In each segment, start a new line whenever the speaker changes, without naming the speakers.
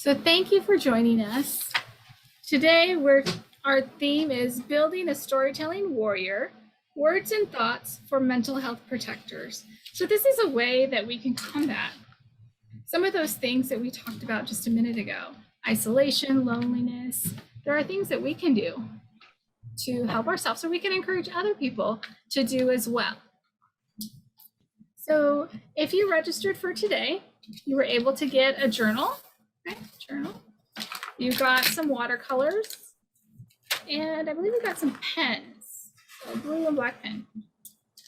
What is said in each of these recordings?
So thank you for joining us. Today our theme is Building a Storytelling Warrior, Words and Thoughts for Mental Health Protectors. So this is a way that we can combat some of those things that we talked about just a minute ago. Isolation, loneliness. There are things that we can do to help ourselves, so we can encourage other people to do as well. So if you registered for today, you were able to get a journal. Okay, journal. You got some watercolors, and I believe we got some pens, a blue and black pen.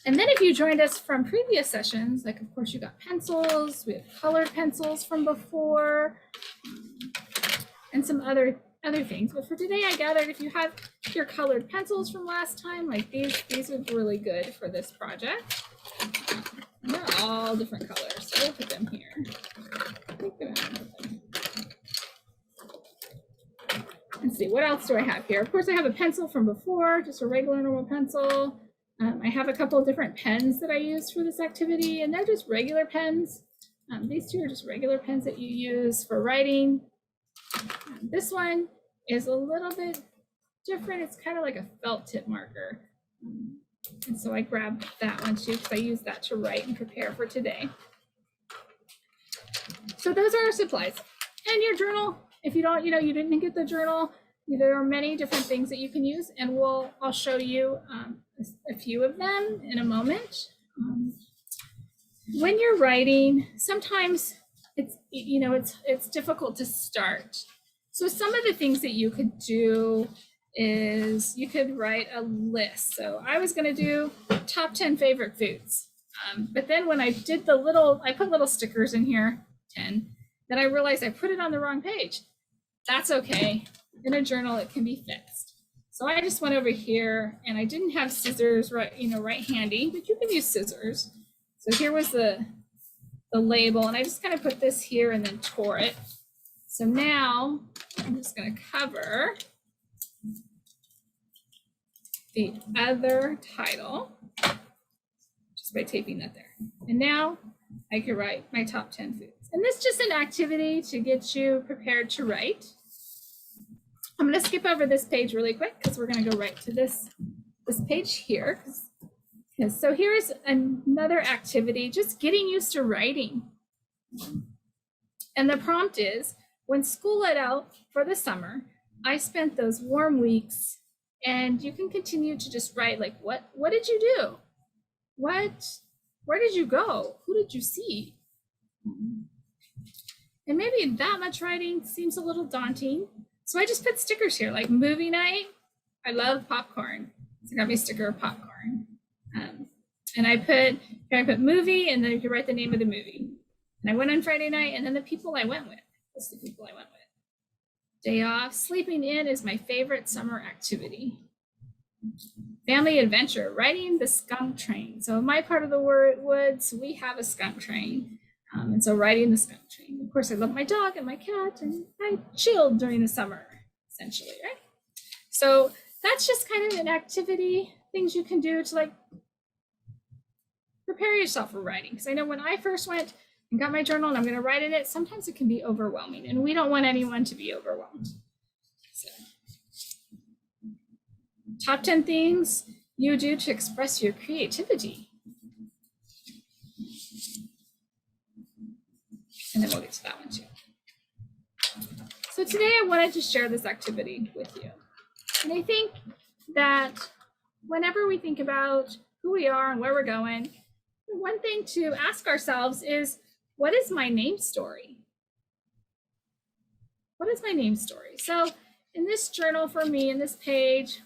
And then if you joined us from previous sessions, like of course you got pencils, we have colored pencils from before, and some other things. But for today, I gathered if you have your colored pencils from last time, like these are really good for this project. And they're all different colors, so we'll put them here. Let's see, what else do I have here? Of course, I have a pencil from before, just a regular normal pencil. I have a couple of different pens that I use for this activity, and they're just regular pens. These two are just regular pens that you use for writing. This one is a little bit different. It's kind of like a felt tip marker. And so I grabbed that one too, because I use that to write and prepare for today. So those are our supplies. And your journal, if you don't, you didn't get the journal, there are many different things that you can use, and I'll show you a few of them in a moment. When you're writing, sometimes it's difficult to start. So some of the things that you could do is you could write a list. So I was going to do top 10 favorite foods. But then when I did I put little stickers in here, 10, then I realized I put it on the wrong page. That's okay. In a journal, it can be fixed. So I just went over here, and I didn't have scissors right handy, but you can use scissors. So here was the label, and I just kind of put this here and then tore it. So now I'm just going to cover the other title just by taping that there. And now I can write my top 10 foods. And this is just an activity to get you prepared to write. I'm going to skip over this page really quick because we're going to go right to this page here. So here's another activity, just getting used to writing. And the prompt is, when school let out for the summer, I spent those warm weeks, and you can continue to just write like, what did you do? Where did you go? Who did you see? And maybe that much writing seems a little daunting. So I just put stickers here, like movie night. I love popcorn. So I got me a sticker of popcorn. And I put movie, and then you can write the name of the movie. And I went on Friday night, and then the people I went with. That's the people I went with. Day off. Sleeping in is my favorite summer activity. Family adventure, riding the skunk train. So in my part of the woods, we have a skunk train. And so riding the skunk train. Of course, I love my dog and my cat, and I chilled during the summer, essentially, right? So that's just kind of an activity, things you can do to like prepare yourself for writing. Because I know when I first went and got my journal and I'm going to write in it, sometimes it can be overwhelming, and we don't want anyone to be overwhelmed. So, top 10 things you do to express your creativity. And then we'll get to that one too. So today I wanted to share this activity with you. And I think that whenever we think about who we are and where we're going, one thing to ask ourselves is, what is my name story? What is my name story? So in this journal for me, in this page,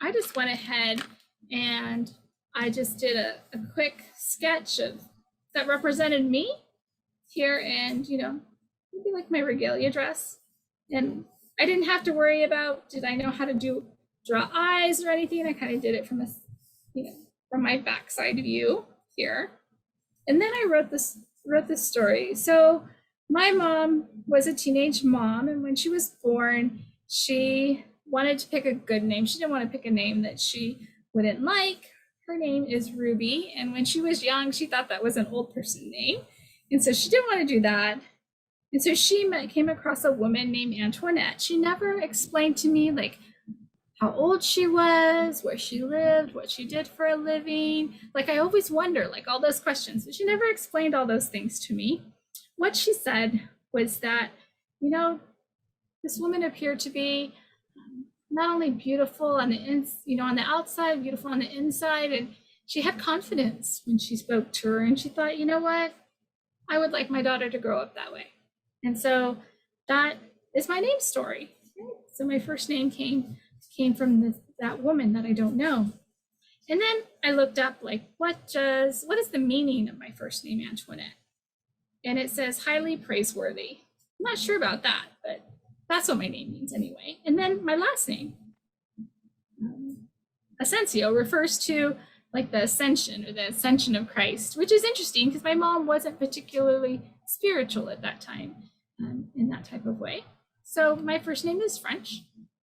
I just went ahead and I just did a quick sketch that represented me here, and maybe like my regalia dress. And I didn't have to worry about, did I know how to draw eyes or anything? I kind of did it from from my backside view here. And then I wrote this story. So my mom was a teenage mom, and when she was born, she wanted to pick a good name. She didn't want to pick a name that she wouldn't like. Her name is Ruby, and when she was young, she thought that was an old person name. And so she didn't want to do that. And so came across a woman named Antoinette. She never explained to me like how old she was, where she lived, what she did for a living. Like I always wonder, like all those questions, but she never explained all those things to me. What she said was that, you know, this woman appeared to be not only beautiful on the on the outside, beautiful on the inside, and she had confidence when she spoke to her, and she thought, you know what, I would like my daughter to grow up that way. And so that is my name story. So my first name came from that woman that I don't know. And then I looked up like what is the meaning of my first name, Antoinette? And it says highly praiseworthy. I'm not sure about that, but that's what my name means anyway. And then my last name, Ascencio, refers to like the ascension or the ascension of Christ, which is interesting because my mom wasn't particularly spiritual at that time in that type of way. So my first name is French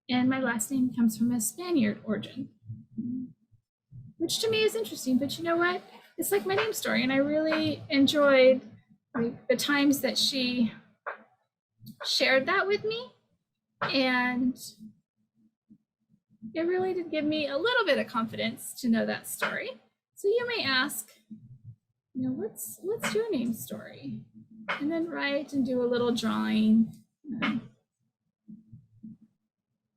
and my last name comes from a Spaniard origin, which to me is interesting, but you know what? It's like my name story. And I really enjoyed like the times that she shared that with me. And it really did give me a little bit of confidence to know that story. So you may ask, you know, what's your name story? And then write and do a little drawing.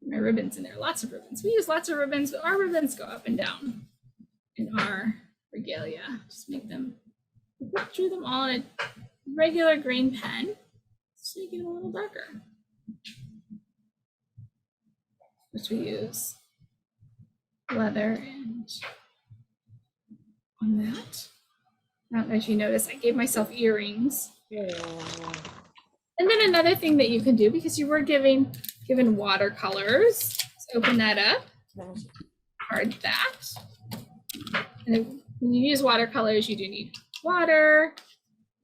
My ribbons in there, lots of ribbons. We use lots of ribbons, but our ribbons go up and down in our regalia. Just make them, drew them all in a regular green pen, so you get a little darker. Which we use leather and on that. I don't know if you notice, I gave myself earrings. Yeah. And then another thing that you can do, because you were given watercolors, so open that up, card that. And then when you use watercolors, you do need water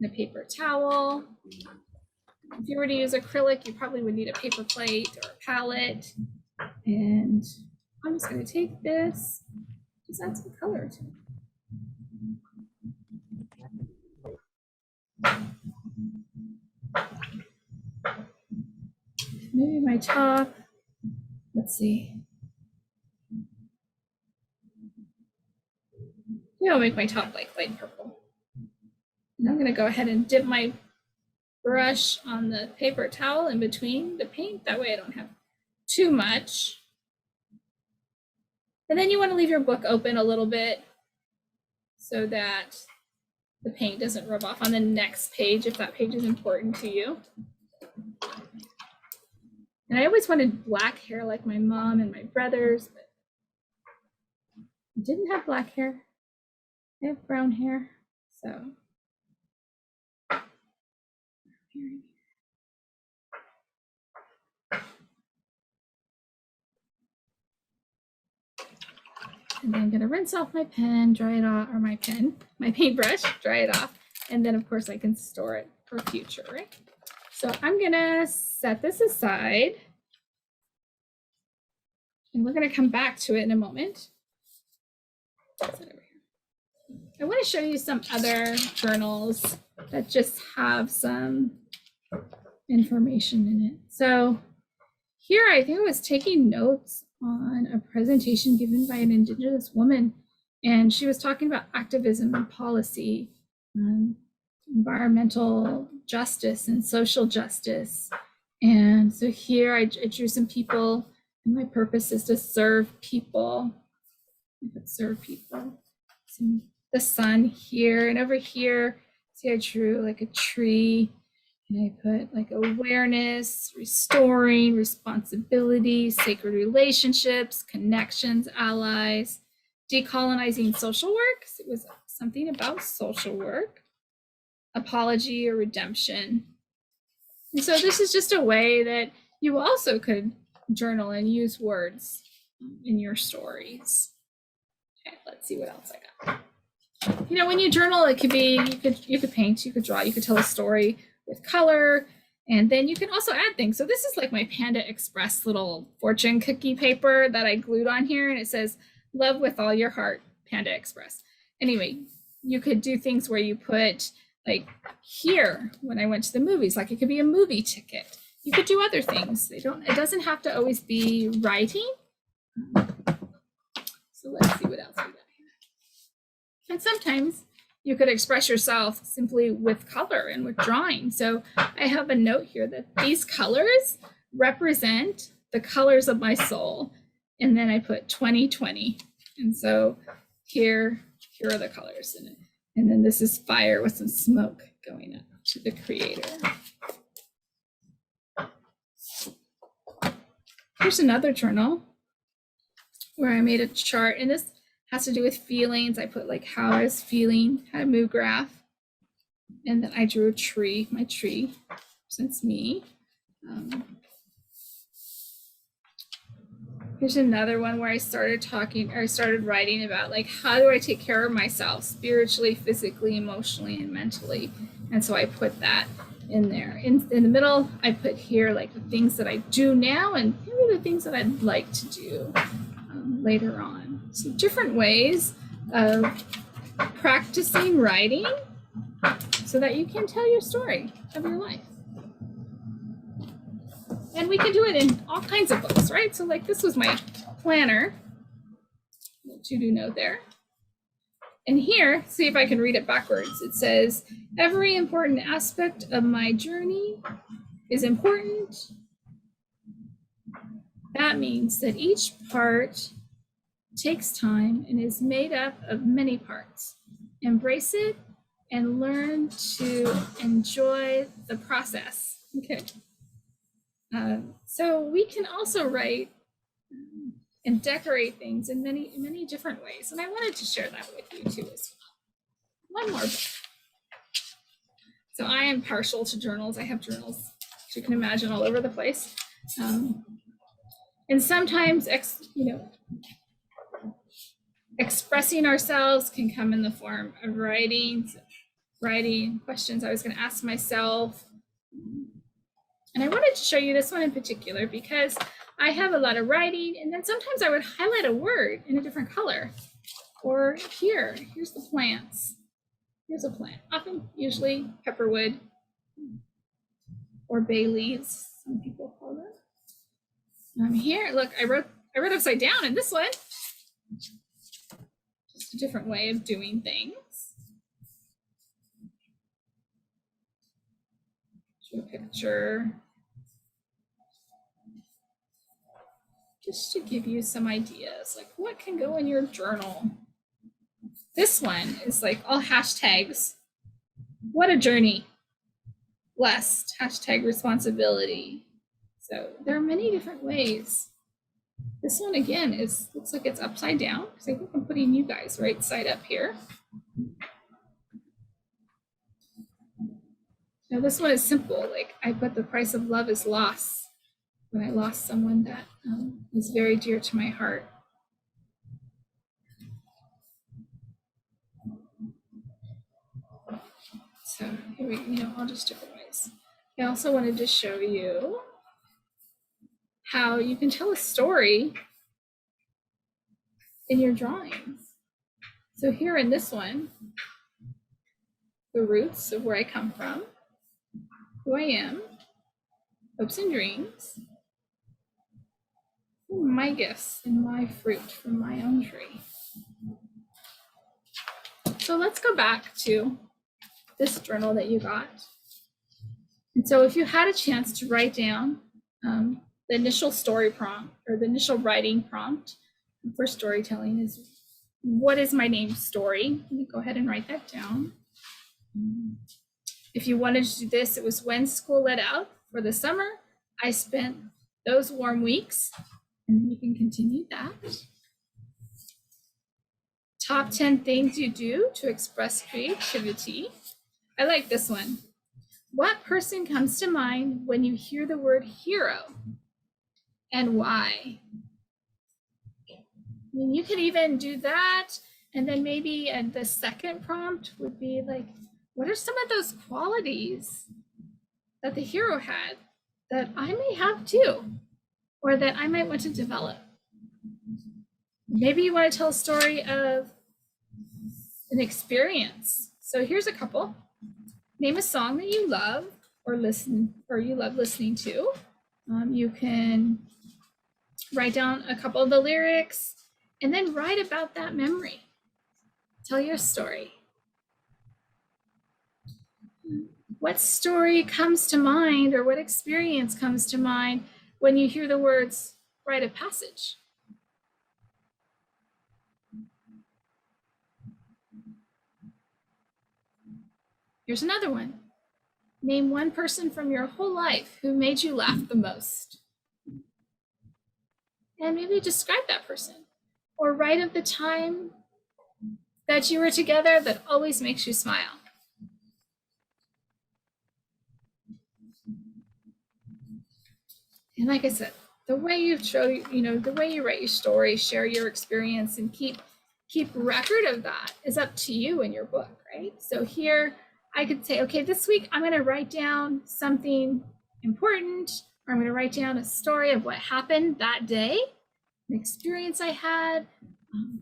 and a paper towel. If you were to use acrylic, you probably would need a paper plate or a palette. And I'm just going to take this, just add some color to it. Maybe my top, let's see. Maybe I'll make my top like light purple. And I'm going to go ahead and dip my brush on the paper towel in between the paint. That way I don't have too much. And then you want to leave your book open a little bit so that the paint doesn't rub off on the next page if that page is important to you. And I always wanted black hair like my mom and my brothers, but I didn't have black hair. I have brown hair, so. And then I'm gonna rinse off my pen, dry it off, or my paintbrush, dry it off. And then of course I can store it for future, right? So I'm gonna set this aside. And we're gonna come back to it in a moment. I wanna show you some other journals that just have some information in it. So here I think I was taking notes on a presentation given by an Indigenous woman, and she was talking about activism and policy, environmental justice and social justice. And so here I drew some people, and my purpose is to serve people. Serve people. So the sun here, and over here, see I drew like a tree. And I put like awareness, restoring, responsibility, sacred relationships, connections, allies, decolonizing social work. So it was something about social work, apology or redemption. And so this is just a way that you also could journal and use words in your stories. Okay, let's see what else I got. You know, when you journal, it could be, you could paint, you could draw, you could tell a story with color, and then you can also add things. So this is like my Panda Express little fortune cookie paper that I glued on here, and it says, love with all your heart, Panda Express. Anyway, you could do things where you put like here when I went to the movies, like it could be a movie ticket. You could do other things. It doesn't have to always be writing. So let's see what else we got here. And sometimes you could express yourself simply with color and with drawing. So I have a note here that these colors represent the colors of my soul. And then I put 2020. And so here are the colors in it. And then this is fire with some smoke going up to the creator. Here's another journal where I made a chart, and this has to do with feelings. I put like how I was feeling, had a mood graph, and then I drew a tree. My tree represents me. Here's another one where I started writing about like, how do I take care of myself spiritually, physically, emotionally, and mentally? And so I put that in there. In the middle, I put here like the things that I do now, and here are the things that I'd like to do later on. So different ways of practicing writing so that you can tell your story of your life. And we can do it in all kinds of books, right? So like this was my planner, to-do note there. And here, see if I can read it backwards. It says, every important aspect of my journey is important. That means that each part takes time and is made up of many parts. Embrace it and learn to enjoy the process. Okay. So we can also write and decorate things in many different ways. And I wanted to share that with you too as well. One more book. So I am partial to journals. I have journals, as you can imagine, all over the place. And sometimes, expressing ourselves can come in the form of writing questions I was going to ask myself. And I wanted to show you this one in particular because I have a lot of writing, and then sometimes I would highlight a word in a different color. Or here's the plants. Here's a plant, often, usually pepperwood or bay leaves, some people call them. Here, look, I wrote upside down in this one. Just a different way of doing things. Show a picture. Just to give you some ideas, like what can go in your journal. This one is like all hashtags. What a journey. Blessed, hashtag responsibility. So there are many different ways. This one again looks like it's upside down because I think I'm putting you guys right side up here. Now this one is simple. Like I put the price of love is loss. When I lost someone that was very dear to my heart. So here we, all just different ways. I also wanted to show you how you can tell a story in your drawings. So here in this one, the roots of where I come from, who I am, hopes and dreams, my gifts and my fruit from my own tree. So let's go back to this journal that you got. And so if you had a chance to write down the initial story prompt or the initial writing prompt for storytelling is, what is my name's story? Let me go ahead and write that down. If you wanted to do this, it was when school let out for the summer. I spent those warm weeks. And you can continue that. Top 10 things you do to express creativity. I like this one. What person comes to mind when you hear the word hero and why? I mean, you could even do that. And then maybe the second prompt would be like, what are some of those qualities that the hero had that I may have too? Or that I might want to develop. Maybe you want to tell a story of an experience. So here's a couple. name a song that you love or you love listening to. You can write down a couple of the lyrics and then write about that memory. Tell your story. What story comes to mind, or what experience comes to mind when you hear the words rite of passage? Here's another one. Name one person from your whole life who made you laugh the most. And maybe describe that person. Or write of the time that you were together that always makes you smile. And like I said, the way you show, the way you write your story, share your experience, and keep record of that is up to you in your book, right? So here I could say, okay, this week I'm going to write down something important, or I'm going to write down a story of what happened that day, an experience I had. And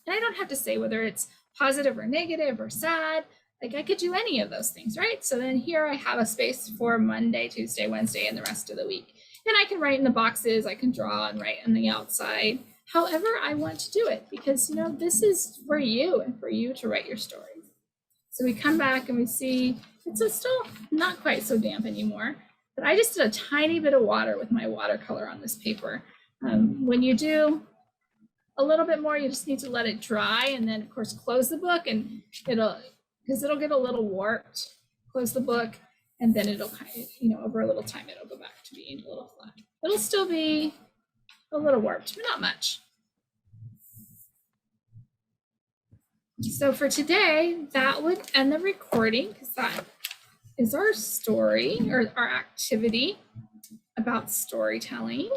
I don't have to say whether it's positive or negative or sad. Like I could do any of those things, right? So then here I have a space for Monday, Tuesday, Wednesday, and the rest of the week. And I can write in the boxes, I can draw and write on the outside, however I want to do it, because this is for you and for you to write your stories. So we come back and we see it's still not quite so damp anymore, but I just did a tiny bit of water with my watercolor on this paper. When you do a little bit more, you just need to let it dry, and then of course close the book, and it'll get a little warped. Close the book, and then it'll kind of, over a little time, it'll go back to being a little flat. It'll still be a little warped, but not much. So for today, that would end the recording, because that is our story, or our activity about storytelling.